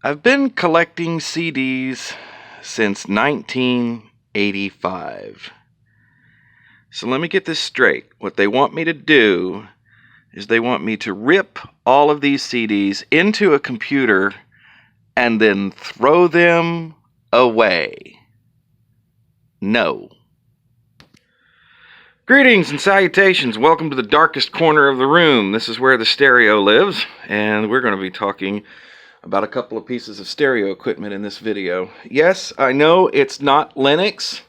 I've been collecting CDs since 1985. So let me get this straight. What they want me to do is they want me to rip all of these CDs into a computer and then throw them away. No. Greetings and salutations. Welcome to the darkest corner of the room. This is where the stereo lives, and we're going to be talking about a couple of pieces of stereo equipment in this video. Yes, I know it's not Linux,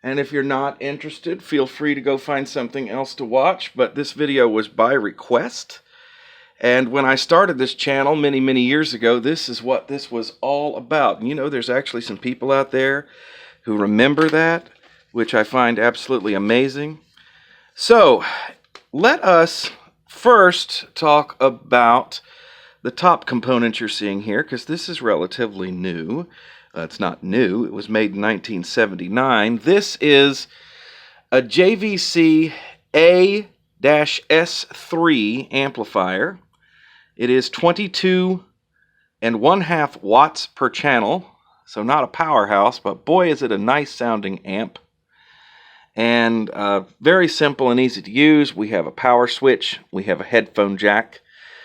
and if you're not interested, feel free to go find something else to watch, but this video was by request. And when I started this channel many years ago, this is what this was all about. And you know, there's actually some people out there who remember that, which I find absolutely amazing. So, let us first talk about the top component you're seeing here, because this is relatively new. It's not new. It was made in 1979. This is a JVC A-S3 amplifier. It is 22.5 watts per channel, so not a powerhouse, but boy is it a nice sounding amp. And very simple and easy to use. We have a power switch, we have a headphone jack.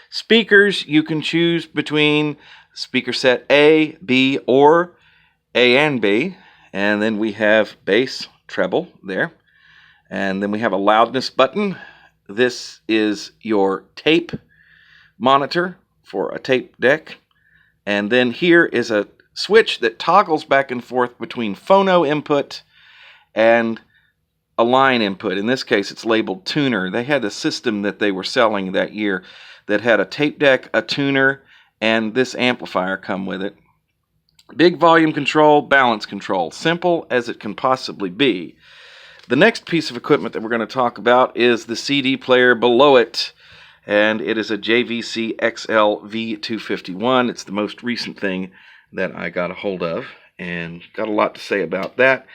Speakers, you can choose between speaker set A, B, or A and B. And then we have bass, treble there. And then we have a loudness button. This is your tape monitor for a tape deck. And then here is a switch that toggles back and forth between phono input and a line input. In this case, it's labeled tuner. They had a system that they were selling that year that had a tape deck, a tuner, and this amplifier come with it. Big volume control, balance control. Simple as it can possibly be. The next piece of equipment that we're going to talk about is the CD player below it, and it is a JVC XL-V251. It's the most recent thing that I got a hold of, and got a lot to say about that.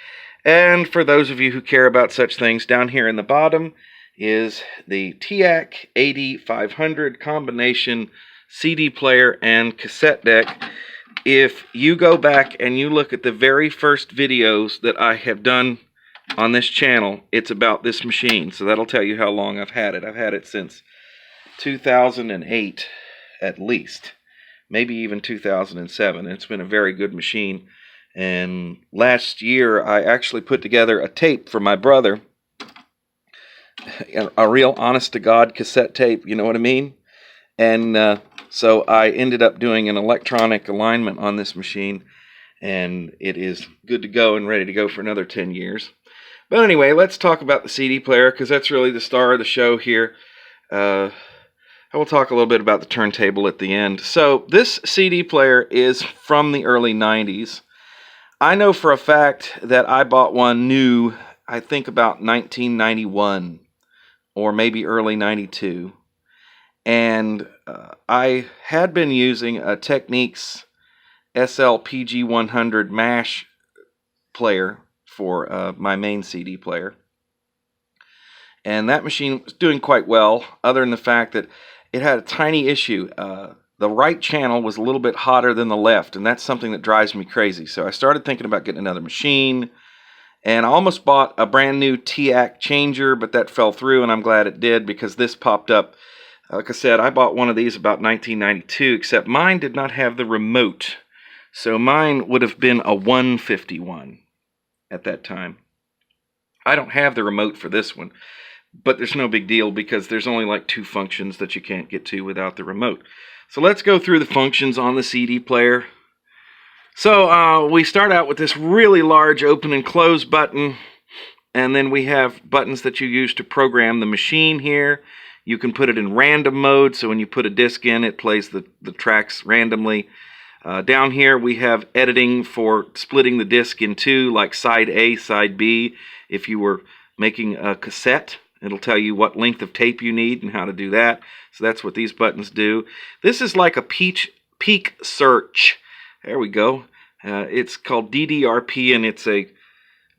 And for those of you who care about such things, down here in the bottom is the TAC 8500 combination CD player and cassette deck. If you go back and you look at the very first videos that I have done on this channel, it's about this machine. So that'll tell you how long I've had it. I've had it since 2008 at least, maybe even 2007. It's been a very good machine. And last year I actually put together a tape for my brother, a real honest-to-God cassette tape, you know what I mean? And so I ended up doing an electronic alignment on this machine, and it is good to go and ready to go for another 10 years. But anyway, let's talk about the CD player, because that's really the star of the show here. I will talk a little bit about the turntable at the end. So this CD player is from the early 90s. I know for a fact that I bought one new, I think about 1991 or maybe early 92. And I had been using a Technics SL-PG100 MASH player for my main CD player. And that machine was doing quite well, other than the fact that it had a tiny issue. The right channel was a little bit hotter than the left, and that's something that drives me crazy. So I started thinking about getting another machine, and I almost bought a brand new TAC changer, but that fell through, and I'm glad it did, because this popped up. Like I said, I bought one of these about 1992, except mine did not have the remote. So mine would have been a 151 at that time. I don't have the remote for this one, but there's no big deal, because there's only like 2 functions that you can't get to without the remote. So let's go through the functions on the CD player. So we start out with this really large open and close button, and then we have buttons that you use to program the machine here. You can put it in random mode, so when you put a disc in, it plays the tracks randomly. Down here we have editing for splitting the disc in two, like side A, side B. If you were making a cassette, it'll tell you what length of tape you need and how to do that. So that's what these buttons do. This is like a peak search. There we go. It's called DDRP, and it's a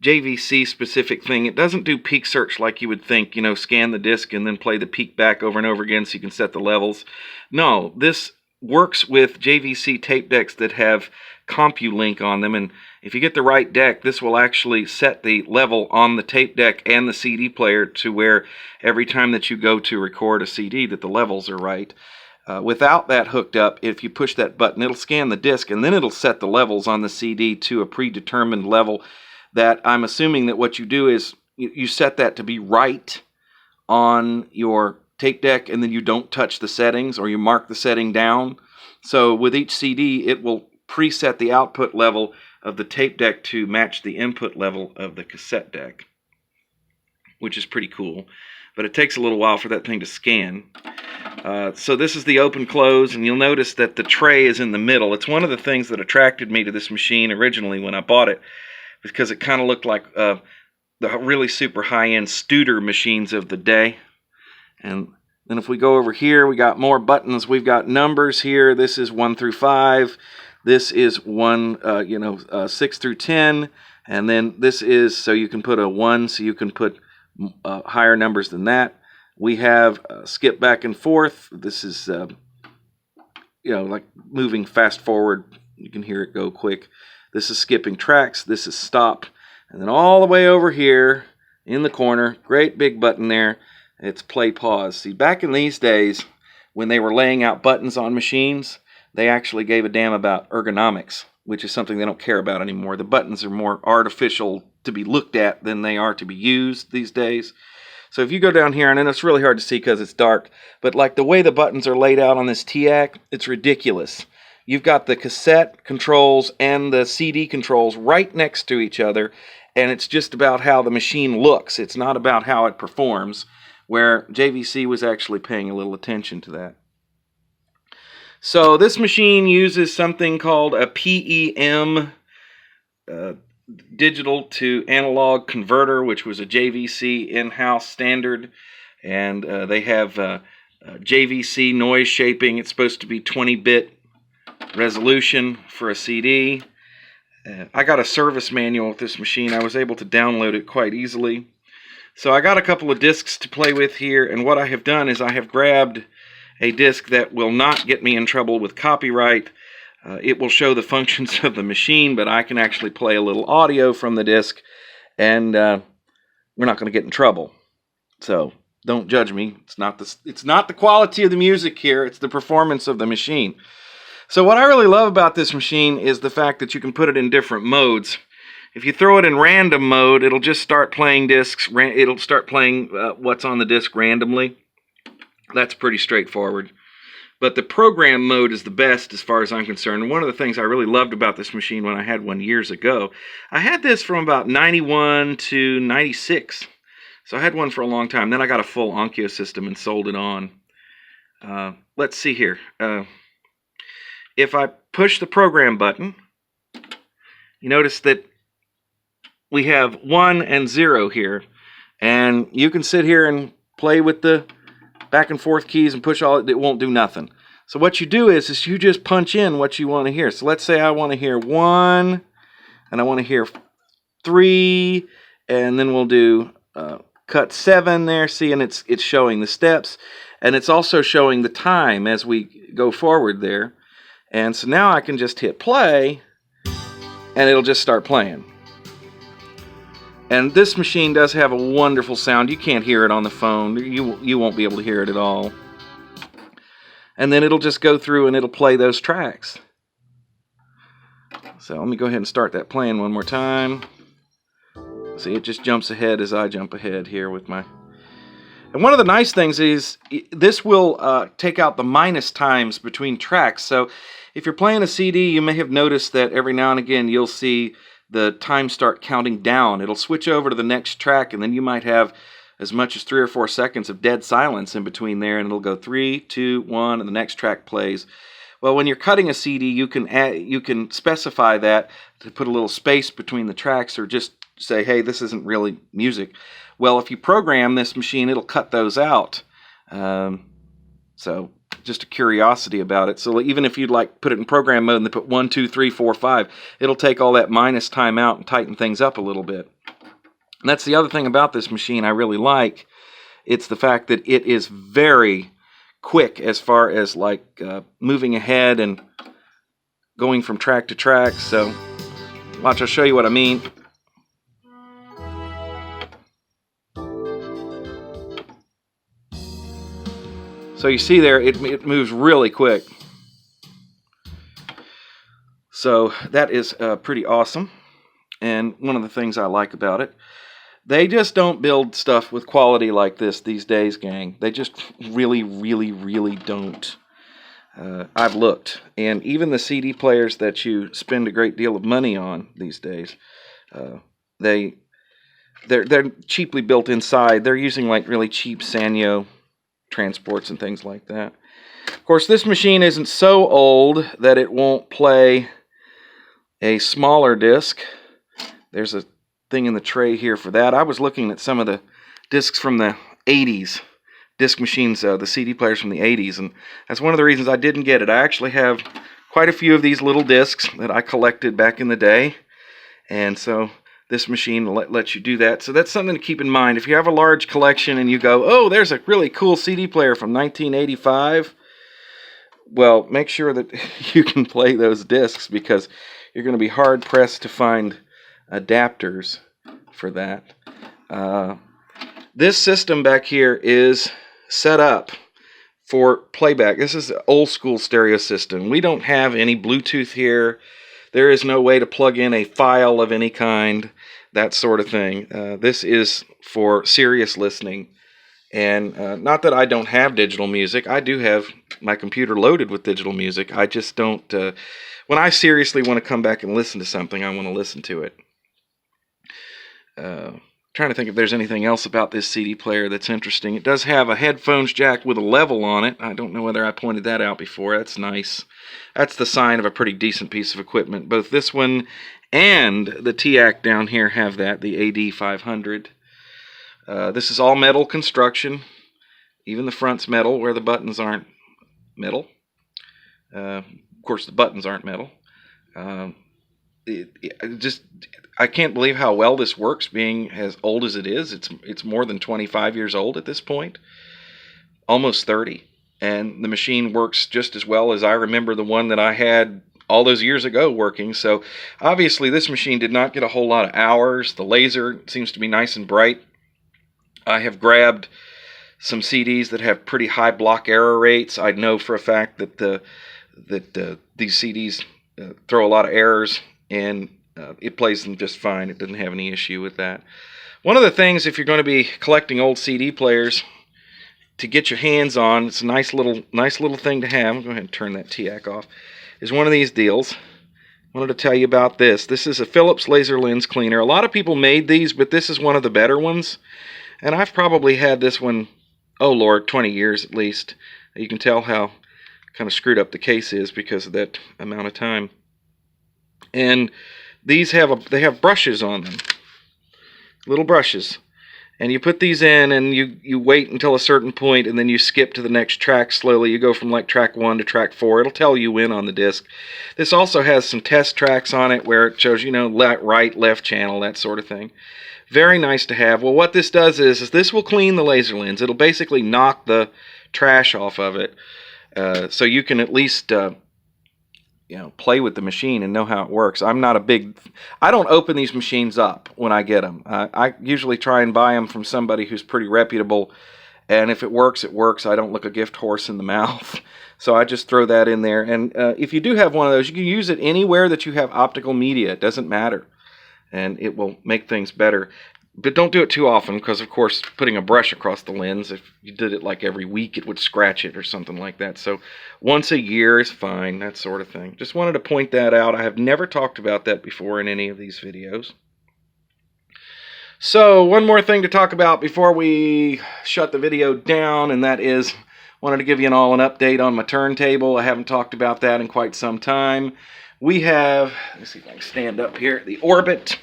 JVC specific thing. It doesn't do peak search like you would think, you know, scan the disc and then play the peak back over and over again so you can set the levels. No, this works with JVC tape decks that have CompuLink on them, and if you get the right deck, this will actually set the level on the tape deck and the CD player to where every time that you go to record a CD that the levels are right. Without that hooked up, if you push that button, it'll scan the disc, and then it'll set the levels on the CD to a predetermined level that I'm assuming that what you do is you set that to be right on your tape deck, and then you don't touch the settings, or you mark the setting down. So with each CD, it will preset the output level of the tape deck to match the input level of the cassette deck, which is pretty cool. But it takes a little while for that thing to scan. So this is the open close, and you'll notice that the tray is in the middle. It's one of the things that attracted me to this machine originally when I bought it, because it kind of looked like the really super high-end Studer machines of the day. And then if we go over here, we got more buttons. We've got numbers here. This is 1 through 5. This is 6 through 10. And then this is, so you can put a 1, so you can put higher numbers than that. We have skip back and forth. This is, like moving fast forward. You can hear it go quick. This is skipping tracks. This is stop. And then all the way over here in the corner, great big button there. It's play pause. See, back in these days, when they were laying out buttons on machines, they actually gave a damn about ergonomics, which is something they don't care about anymore. The buttons are more artificial to be looked at than they are to be used these days. So if you go down here, and it's really hard to see because it's dark, but like the way the buttons are laid out on this TAC, it's ridiculous. You've got the cassette controls and the CD controls right next to each other, and it's just about how the machine looks. It's not about how it performs, where JVC was actually paying a little attention to that. So this machine uses something called a PEM digital to analog converter, which was a JVC in-house standard, and they have JVC noise shaping. It's supposed to be 20-bit resolution for a CD. I got a service manual with this machine. I was able to download it quite easily. So I got a couple of discs to play with here, and what I have done is I have grabbed a disc that will not get me in trouble with copyright. It will show the functions of the machine, but I can actually play a little audio from the disc, and we're not going to get in trouble. So don't judge me. It's not the quality of the music here. It's the performance of the machine. So what I really love about this machine is the fact that you can put it in different modes. If you throw it in random mode, it'll just start playing discs. It'll start playing what's on the disc randomly. That's pretty straightforward. But the program mode is the best as far as I'm concerned. And one of the things I really loved about this machine when I had one years ago, I had this from about 91 to 96. So I had one for a long time. Then I got a full Onkyo system and sold it on. Let's see here. If I push the program button, you notice that we have 1 and 0 here, and you can sit here and play with the back and forth keys and push it won't do nothing. So what you do is you just punch in what you want to hear. So let's say I want to hear 1, and I want to hear 3, and then we'll do cut 7 there. See, and it's showing the steps, and it's also showing the time as we go forward there. And so now I can just hit play, and it'll just start playing. And this machine does have a wonderful sound. You can't hear it on the phone. You won't be able to hear it at all. And then it'll just go through and it'll play those tracks. So let me go ahead and start that playing one more time. See, it just jumps ahead as I jump ahead here with my... And one of the nice things is this will take out the minus times between tracks. So if you're playing a CD, you may have noticed that every now and again you'll see the time start counting down. It'll switch over to the next track, and then you might have as much as 3 or 4 seconds of dead silence in between there, and it'll go 3, 2, 1, and the next track plays. Well, when you're cutting a CD, you can specify that to put a little space between the tracks, or just say, hey, this isn't really music. Well, if you program this machine, it'll cut those out. So just a curiosity about it. So even if you'd like put it in program mode and they put 1, 2, 3, 4, 5, it'll take all that minus time out and tighten things up a little bit. And that's the other thing about this machine I really like. It's the fact that it is very quick as far as like moving ahead and going from track to track. So watch, I'll show you what I mean. So you see there, it moves really quick. So that is pretty awesome. And one of the things I like about it, they just don't build stuff with quality like this these days, gang. They just really, really, really don't. I've looked, and even the CD players that you spend a great deal of money on these days, they're cheaply built inside. They're using like really cheap Sanyo transports and things like that. Of course, this machine isn't so old that it won't play a smaller disc. There's a thing in the tray here for that. I was looking at some of the discs from the 80s, disc machines, the CD players from the 80s, and that's one of the reasons I didn't get it. I actually have quite a few of these little discs that I collected back in the day, and so this machine lets you do that. So that's something to keep in mind. If you have a large collection and you go, oh, there's a really cool CD player from 1985, well, make sure that you can play those discs, because you're going to be hard-pressed to find adapters for that. This system back here is set up for playback. This is an old school stereo system. We don't have any Bluetooth here. There is no way to plug in a file of any kind, that sort of thing. This is for serious listening. And not that I don't have digital music. I do have my computer loaded with digital music. I just don't... when I seriously want to come back and listen to something, I want to listen to it. Trying to think if there's anything else about this CD player that's interesting. It does have a headphones jack with a level on it. I don't know whether I pointed that out before. That's nice. That's the sign of a pretty decent piece of equipment. Both this one and the TAC down here have that, the AD500. This is all metal construction. Even the front's metal, where the buttons aren't metal. Of course, the buttons aren't metal. I can't believe how well this works, being as old as it is. It's more than 25 years old at this point, almost 30, and the machine works just as well as I remember the one that I had all those years ago working. So obviously this machine did not get a whole lot of hours. The laser seems to be nice and bright. I have grabbed some CDs that have pretty high block error rates. I know for a fact that these CDs throw a lot of errors, and it plays them just fine. It doesn't have any issue with that. One of the things, if you're going to be collecting old CD players to get your hands on, it's a nice little thing to have. I'll go ahead and turn that TAC off. Is one of these deals. I wanted to tell you about this. This is a Philips laser lens cleaner. A lot of people made these, but this is one of the better ones. And I've probably had this one, oh Lord, 20 years at least. You can tell how kind of screwed up the case is because of that amount of time. And these they have brushes on them, little brushes, and you put these in and you wait until a certain point, and then you skip to the next track slowly. You go from like track 1 to track 4. It'll tell you when on the disc. This also has some test tracks on it where it shows, right, left channel, that sort of thing. Very nice to have. Well, what this does is this will clean the laser lens. It'll basically knock the trash off of it, so you can at least play with the machine and know how it works. I don't open these machines up when I get them. I usually try and buy them from somebody who's pretty reputable, and if it works, it works. I don't look a gift horse in the mouth. So I just throw that in there. And if you do have one of those, you can use it anywhere that you have optical media. It doesn't matter, and it will make things better. But don't do it too often, because of course putting a brush across the lens, if you did it like every week, it would scratch it or something like that. So once a year is fine, that sort of thing. Just wanted to point that out. I have never talked about that before in any of these videos. So one more thing to talk about before we shut the video down, and that is, wanted to give you all an update on my turntable. I haven't talked about that in quite some time. We have, let's see if I can stand up here, the Orbit.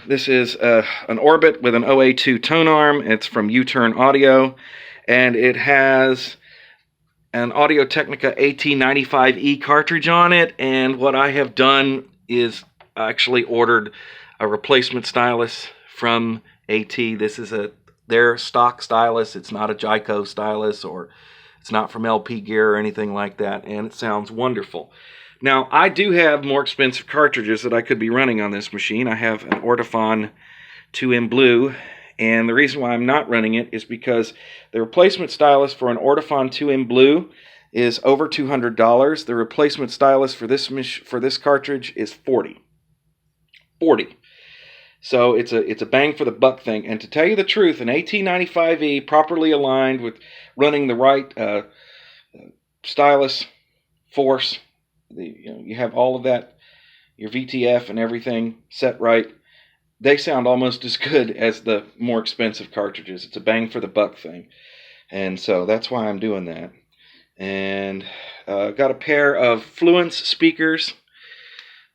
This is an Orbit with an OA2 tone arm. It's from U-Turn Audio, and it has an Audio-Technica AT95E cartridge on it. And what I have done is actually ordered a replacement stylus from AT. This is a their stock stylus. It's not a Jyco stylus, or it's not from LP Gear or anything like that, and it sounds wonderful. Now, I do have more expensive cartridges that I could be running on this machine. I have an Ortofon 2M Blue, and the reason why I'm not running it is because the replacement stylus for an Ortofon 2M Blue is over $200. The replacement stylus for this cartridge is $40. So it's a bang for the buck thing. And to tell you the truth, an AT95E properly aligned with running the right stylus, force, you have all of that, your VTF and everything set right, they sound almost as good as the more expensive cartridges. It's a bang for the buck thing. And so that's why I'm doing that. And got a pair of Fluence speakers.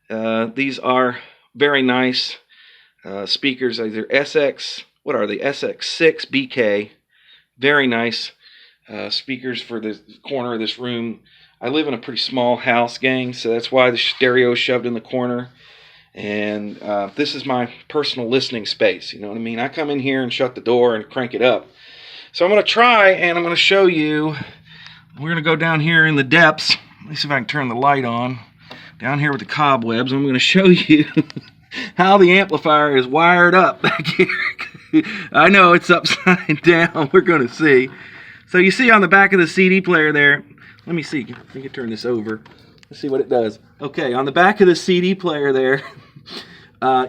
These are very nice speakers. They're SX6 BK. Very nice speakers for the corner of this room. I live in a pretty small house, gang, so that's why the stereo is shoved in the corner. And this is my personal listening space, you know what I mean? I come in here and shut the door and crank it up. So I'm going to try, and I'm going to show you. We're going to go down here in the depths. Let me see if I can turn the light on. Down here with the cobwebs, I'm going to show you how the amplifier is wired up back here. I know it's upside down. We're going to see. So you see on the back of the CD player there, let me see. Let me turn this over. Let's see what it does. Okay, on the back of the CD player there,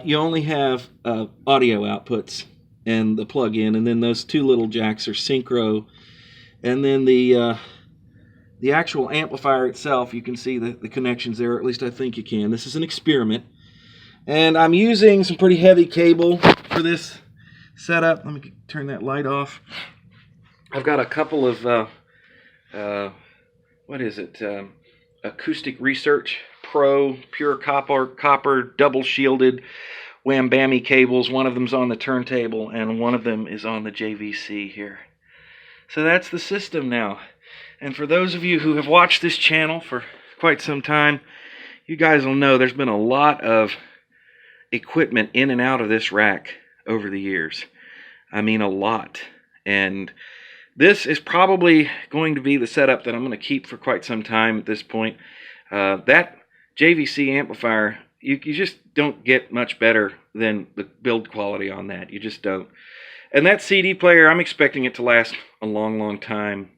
you only have audio outputs and the plug-in, and then those two little jacks are synchro. And then the actual amplifier itself, you can see the connections there, or at least I think you can. This is an experiment. And I'm using some pretty heavy cable for this setup. Let me turn that light off. I've got a couple of, Acoustic Research Pro pure copper double shielded wham bammy cables. One of them's on the turntable and one of them is on the JVC here. So that's the system now. And for those of you who have watched this channel for quite some time, you guys will know there's been a lot of equipment in and out of this rack over the years. I mean, a lot. And this is probably going to be the setup that I'm going to keep for quite some time at this point. That JVC amplifier, you just don't get much better than the build quality on that. You just don't. And that CD player, I'm expecting it to last a long, long time.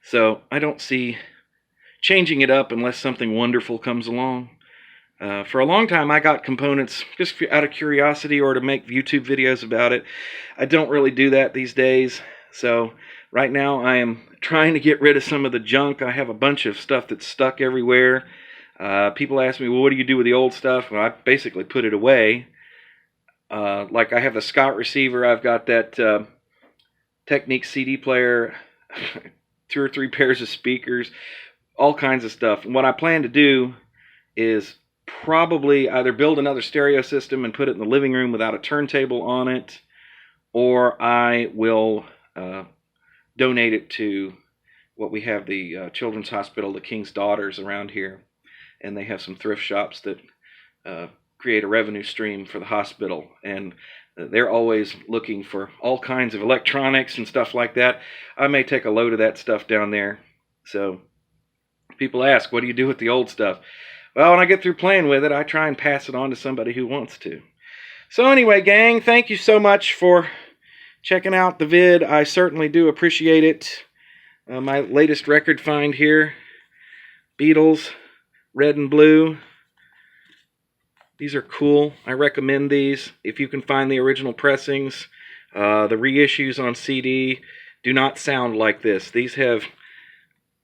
So I don't see changing it up unless something wonderful comes along. For a long time, I got components just out of curiosity or to make YouTube videos about it. I don't really do that these days. So right now, I am trying to get rid of some of the junk. I have a bunch of stuff that's stuck everywhere. People ask me, well, what do you do with the old stuff? Well, I basically put it away. Like I have the Scott receiver. I've got that Technique CD player, 2 or 3 pairs of speakers, all kinds of stuff. And what I plan to do is probably either build another stereo system and put it in the living room without a turntable on it, or I will donate it to what we have, the Children's Hospital, the King's Daughters around here. And they have some thrift shops that create a revenue stream for the hospital. And they're always looking for all kinds of electronics and stuff like that. I may take a load of that stuff down there. So people ask, what do you do with the old stuff? Well, when I get through playing with it, I try and pass it on to somebody who wants to. So anyway, gang, thank you so much for checking out the vid. I certainly do appreciate it. My latest record find here, Beatles, Red and Blue. These are cool. I recommend these. If you can find the original pressings, the reissues on CD do not sound like this. These have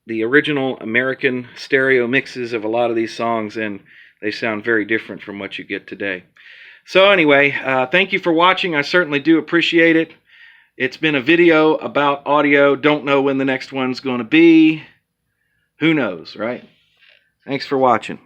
the original American stereo mixes of a lot of these songs, and they sound very different from what you get today. So anyway, thank you for watching. I certainly do appreciate it. It's been a video about audio. Don't know when the next one's going to be. Who knows, right? Thanks for watching.